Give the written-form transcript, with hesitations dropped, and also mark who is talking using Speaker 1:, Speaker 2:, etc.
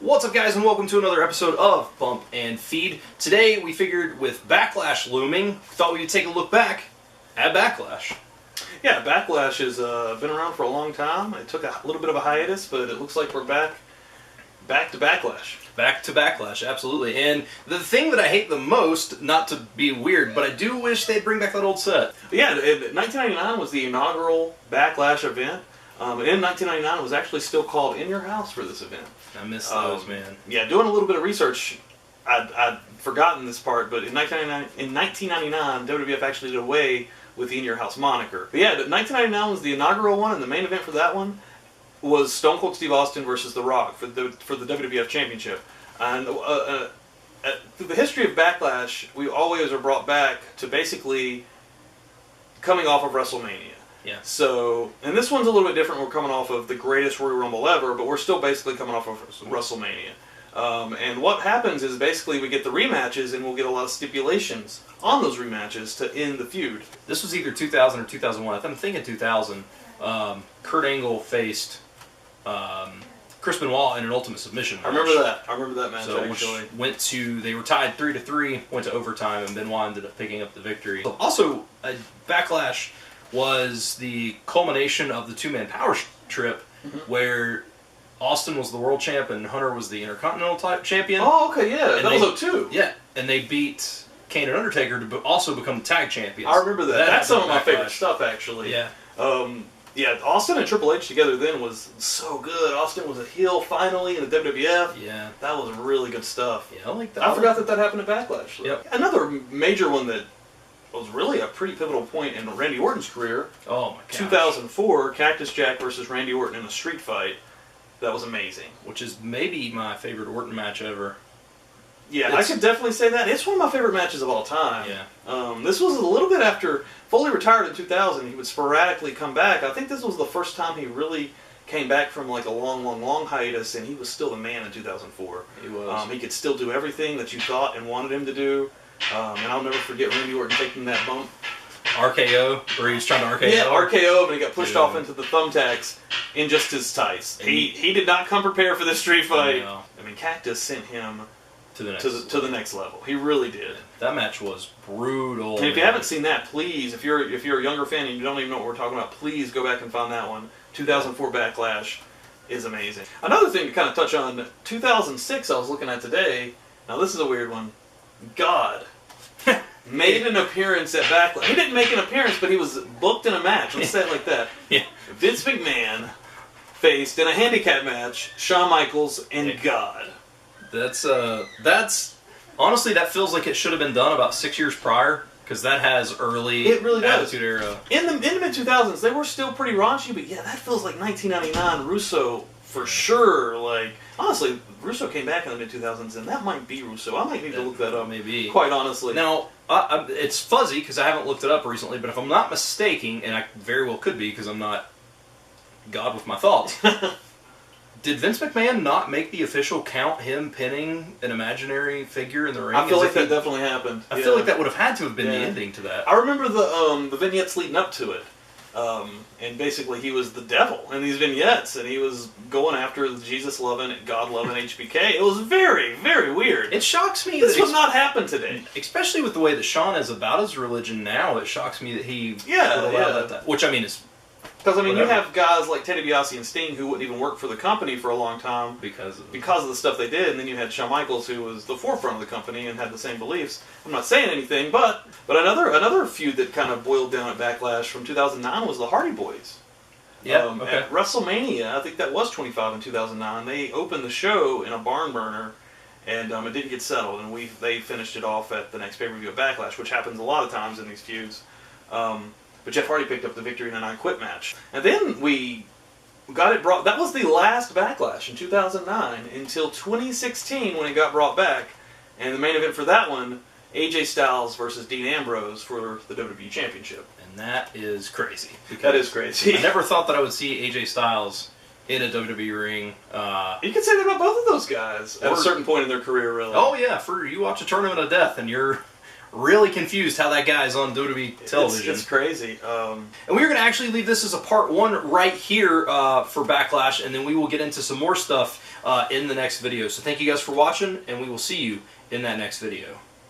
Speaker 1: What's up, guys, and welcome to another episode of Bump and Feed. Today we figured with Backlash looming, we thought we'd take a look back at Backlash.
Speaker 2: Yeah, Backlash has been around for a long time. It took a little bit of a hiatus, but it looks like we're back to Backlash.
Speaker 1: Back to Backlash, absolutely. And the thing that I hate the most, not to be weird, but I do wish they'd bring back that old set.
Speaker 2: But yeah, 1999 was the inaugural Backlash event. And in 1999, it was actually still called In Your House for this event.
Speaker 1: I miss those, man.
Speaker 2: Yeah, doing a little bit of research, I'd forgotten this part, but in 1999, WWF actually did away with the In Your House moniker. But yeah, 1999 was the inaugural one, and the main event for that one was Stone Cold Steve Austin versus The Rock for the WWF Championship. And through the history of Backlash, we always are brought back to basically coming off of WrestleMania.
Speaker 1: Yeah.
Speaker 2: So, and this one's a little bit different. We're coming off of the greatest Royal Rumble ever, but we're still basically coming off of WrestleMania. And what happens is basically we get the rematches, and we'll get a lot of stipulations on those rematches to end the feud.
Speaker 1: This was either 2000 or 2001. I'm thinking 2000. Kurt Angle faced Chris Benoit in an Ultimate Submission match.
Speaker 2: I remember that match,
Speaker 1: so,
Speaker 2: actually.
Speaker 1: They were tied 3-3, went to overtime, and Benoit ended up picking up the victory. Also, Backlash was the culmination of the two-man power trip, where Austin was the world champ and Hunter was the Intercontinental type champion.
Speaker 2: Oh, okay, yeah, and that was 02.
Speaker 1: Yeah, and they beat Kane and Undertaker to also become tag champions.
Speaker 2: I remember that. That's some of my favorite stuff, actually.
Speaker 1: Yeah.
Speaker 2: Yeah, Austin and Triple H together then was so good. Austin was a heel finally in the WWF.
Speaker 1: Yeah.
Speaker 2: That was really good stuff.
Speaker 1: Yeah, I like that.
Speaker 2: I forgot that happened at Backlash.
Speaker 1: Yep.
Speaker 2: Another major one that was really a pretty pivotal point in Randy Orton's career.
Speaker 1: Oh my gosh.
Speaker 2: 2004, Cactus Jack versus Randy Orton in a street fight. That was amazing.
Speaker 1: Which is maybe my favorite Orton match ever.
Speaker 2: Yeah, I could definitely say that. It's one of my favorite matches of all time.
Speaker 1: Yeah.
Speaker 2: This was a little bit after Foley retired in 2000. He would sporadically come back. I think this was the first time he really came back from like a long hiatus, and he was still the man in 2004.
Speaker 1: He was.
Speaker 2: He could still do everything that you thought and wanted him to do. And I'll never forget Randy Orton taking that bump.
Speaker 1: RKO, where he was trying to RKO?
Speaker 2: Yeah, RKO, but he got pushed off into the thumbtacks in just his tights. He did not come prepared for this street fight.
Speaker 1: No.
Speaker 2: I mean, Cactus sent him to
Speaker 1: the
Speaker 2: next level. He really did.
Speaker 1: That match was brutal.
Speaker 2: And if you haven't seen that, please, if you're a younger fan and you don't even know what we're talking about, please go back and find that one. 2004 Backlash is amazing. Another thing to kind of touch on, 2006 I was looking at today. Now this is a weird one. God made an appearance at Backlash. He didn't make an appearance, but he was booked in a match. Let's say it like that.
Speaker 1: Yeah.
Speaker 2: Vince McMahon faced in a handicap match Shawn Michaels and God.
Speaker 1: That's honestly, that feels like it should have been done about 6 years prior, because that has early Attitude Era.
Speaker 2: In the mid-2000s, they were still pretty raunchy, but yeah, that feels like 1999 Russo for sure. Like, honestly, Russo came back in the mid-2000s, and that might be Russo. I might need to look that up.
Speaker 1: Maybe.
Speaker 2: Quite honestly.
Speaker 1: Now, it's fuzzy because I haven't looked it up recently, but if I'm not mistaken, and I very well could be because I'm not God with my thoughts, did Vince McMahon not make the official count him pinning an imaginary figure in the ring?
Speaker 2: I feel like that definitely happened.
Speaker 1: I feel like that would have had to have been the ending to that.
Speaker 2: I remember the vignettes leading up to it. And basically he was the devil in these vignettes, and he was going after Jesus loving, God loving HBK. It was very, very weird.
Speaker 1: It shocks me
Speaker 2: this would not happen today.
Speaker 1: Especially with the way that Shawn is about his religion now, it shocks me that he would allow that. Which, I mean, is...
Speaker 2: Because, I mean, you have guys like Ted DiBiase and Sting who wouldn't even work for the company for a long time because of the stuff they did, and then you had Shawn Michaels, who was the forefront of the company and had the same beliefs. I'm not saying anything, but another feud that kind of boiled down at Backlash from 2009 was the Hardy Boys.
Speaker 1: Yeah,
Speaker 2: At WrestleMania, I think that was 25 in 2009, they opened the show in a barn burner, and it didn't get settled, and they finished it off at the next pay-per-view of Backlash, which happens a lot of times in these feuds. But Jeff Hardy picked up the victory in an I Quit match. And then we got it brought... That was the last Backlash in 2009 until 2016 when it got brought back. And the main event for that one, AJ Styles versus Dean Ambrose for the WWE Championship.
Speaker 1: And that is crazy.
Speaker 2: That is crazy.
Speaker 1: I never thought that I would see AJ Styles in a WWE ring.
Speaker 2: You could say that about both of those guys at a certain point in their career, really.
Speaker 1: Oh, yeah. You watch a Tournament of Death and you're really confused how that guy is on WWE television.
Speaker 2: It's crazy.
Speaker 1: And we're going to actually leave this as a part 1 right here for Backlash, and then we will get into some more stuff in the next video. So thank you guys for watching, and we will see you in that next video.